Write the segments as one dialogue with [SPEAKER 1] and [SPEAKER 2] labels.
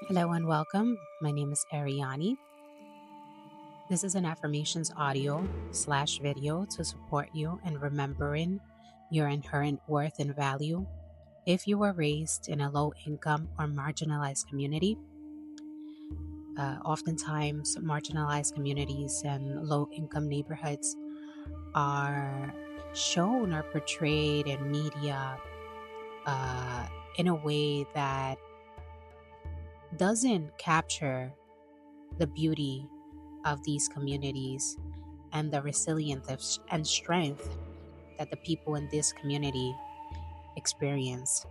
[SPEAKER 1] Hello and welcome. My name is Ariani. This is an affirmations audio slash video to support you in remembering your inherent worth and value. If you were raised in a low income or marginalized community, oftentimes marginalized communities and low income neighborhoods are shown or portrayed in media uh, in a way that doesn't capture the beauty of these communities and the resilience and strength that the people in this community experience.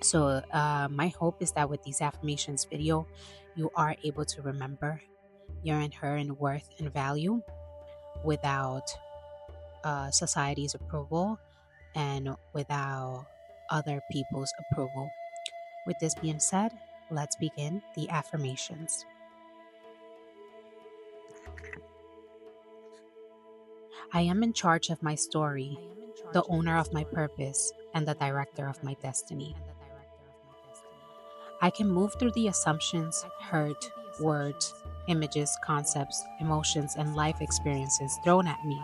[SPEAKER 1] So, my hope is that with these affirmations video, you are able to remember your inherent worth and value without society's approval and without other people's approval. With this being said, let's begin the affirmations. I am in charge of my story, the owner of my purpose, and the director of my destiny. I can move through the assumptions, hurt, words, images, concepts, emotions, and life experiences thrown at me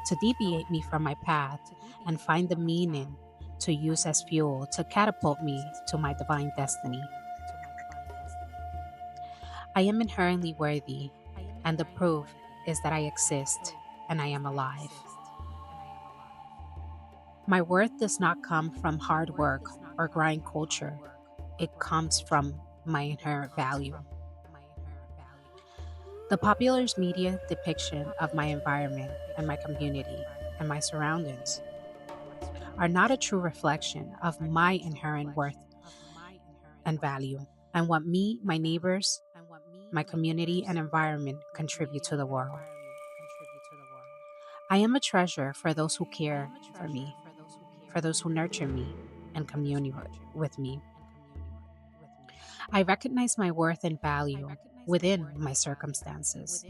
[SPEAKER 1] to deviate me from my path and find the meaning to use as fuel to catapult me to my divine destiny. I am inherently worthy, and the proof is that I exist and I am alive. My worth does not come from hard work or grind culture, it comes from my inherent value. The popular media depiction of my environment and my community and my surroundings are not a true reflection of my inherent worth and value and what me, my neighbors, my community, and environment contribute to the world. I am a treasure for those who care for me, for those who nurture me and commune with me. I recognize my worth and value within my circumstances.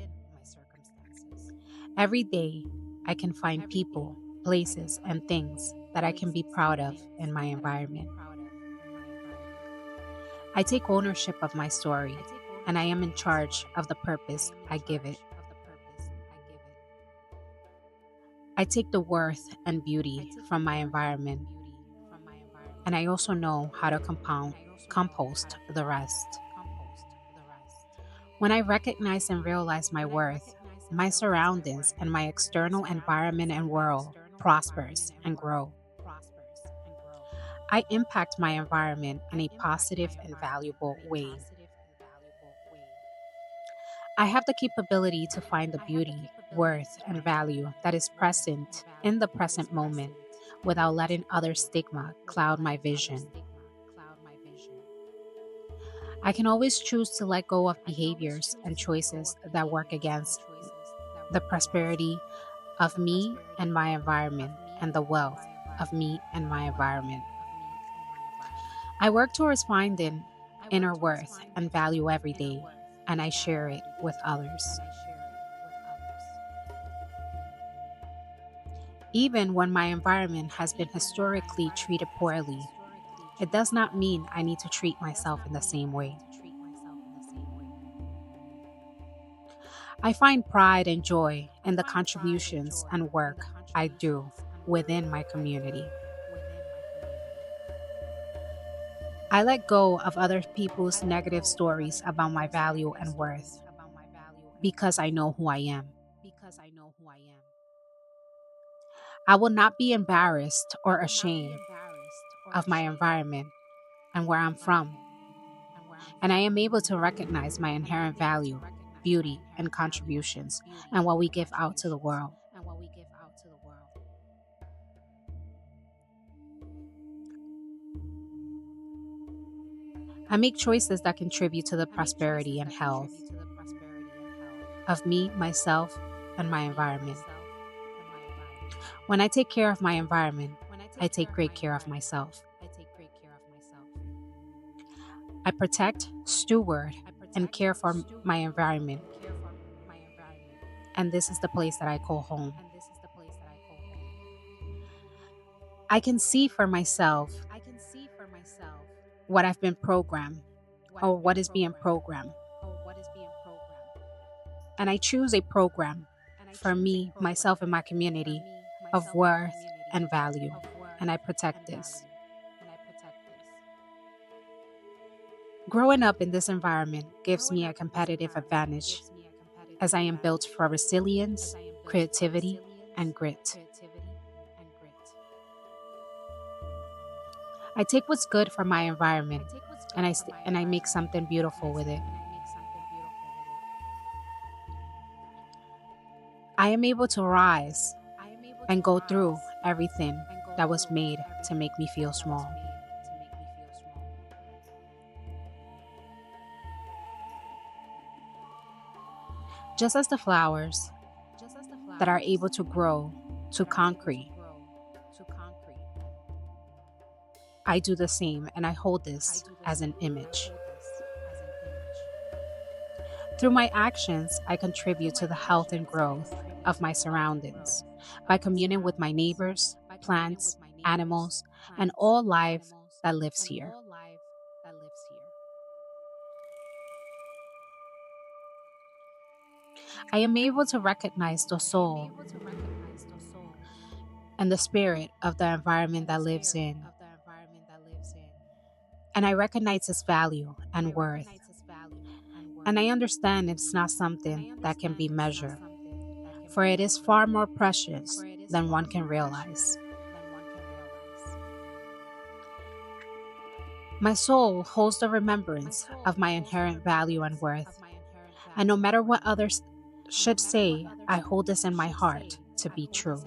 [SPEAKER 1] Every day, I can find people, places, and things that I can be proud of in my environment. I take ownership of my story, and I am in charge of the purpose I give it. I take the worth and beauty from my environment, and I also know how to compost the rest. When I recognize and realize my worth, my surroundings and my external environment and world prospers and grow. I impact my environment in a positive and valuable way. I have the capability to find the beauty, worth, and value that is present in the present moment without letting other stigma cloud my vision. I can always choose to let go of behaviors and choices that work against the prosperity of me and my environment and the wealth of me and my environment. I work towards finding inner worth and value every day, and I share it with others. Even when my environment has been historically treated poorly, it does not mean I need to treat myself in the same way. I find pride and joy in the contributions and work I do within my community. I let go of other people's negative stories about my value and worth because I know who I am. I will not be embarrassed or ashamed of my environment and where I'm from, and I am able to recognize my inherent value, beauty, and contributions and what we give out to the world. I make choices that contribute to the prosperity and health of me, myself, and my environment. When I take care of my environment, I take great care of myself. I protect, steward, and care for my environment, and this is the place that I call home. I can see for myself what I've been programmed or what is being programmed. And I choose a program for me, myself, and my community of worth and value. And I protect this. Growing up in this environment gives me a competitive advantage as I am built for resilience, creativity, and grit. I take what's good from my environment and I make something beautiful with it. I am able to rise and go through everything that was made to make me feel small. Just as the flowers that are able to grow to concrete, I do the same and I hold this as an image. Through my actions, I contribute to the health and growth of my surroundings by communing with my neighbors, plants, animals, and all life that lives here. I am able to recognize the soul and the spirit of the environment that lives in, and I recognize its value and worth. And I understand it's not something that can be measured, for it is far more precious than one can realize. My soul holds the remembrance of my inherent value and worth, and no matter what others should say, I hold this in my heart to be true.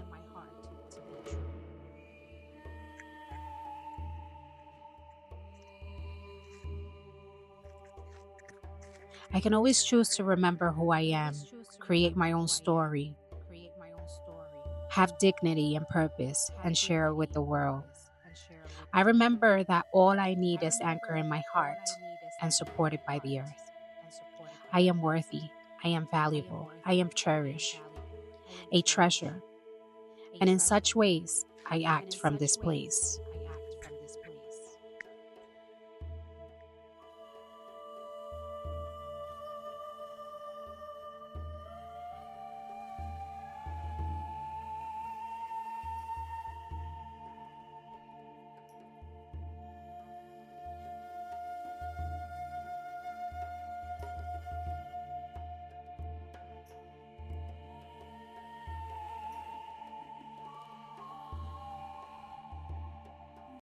[SPEAKER 1] I can always choose to remember who I am, create my own story, have dignity and purpose, and share it with the world. I remember that all I need is anchored in my heart and supported by the earth. I am worthy. I am valuable. I am cherished, a treasure. And in such ways, I act from this place.